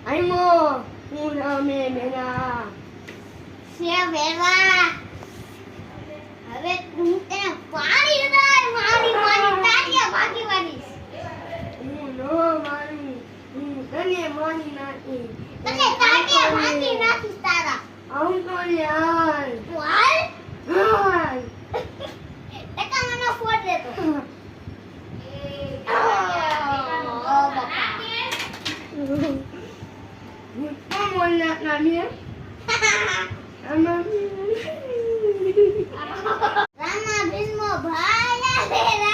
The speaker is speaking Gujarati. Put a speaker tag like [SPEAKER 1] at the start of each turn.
[SPEAKER 1] આઈમો હું નામે મેના
[SPEAKER 2] સે વેવા હવે તું તે પાણી ઉડાય મારી તાળિયા ભાગી વાળી
[SPEAKER 1] હું નો મારી હું તને માની નાખી
[SPEAKER 2] તને તાળિયા ભાગી નાખી તારા
[SPEAKER 1] આમ તો યાર
[SPEAKER 2] તું હાલ
[SPEAKER 1] હાય
[SPEAKER 2] ટકા મને ફોડ દેતો
[SPEAKER 1] હું તો મોલ્લા નામી
[SPEAKER 2] રામા ભીષ્મ ભાઈ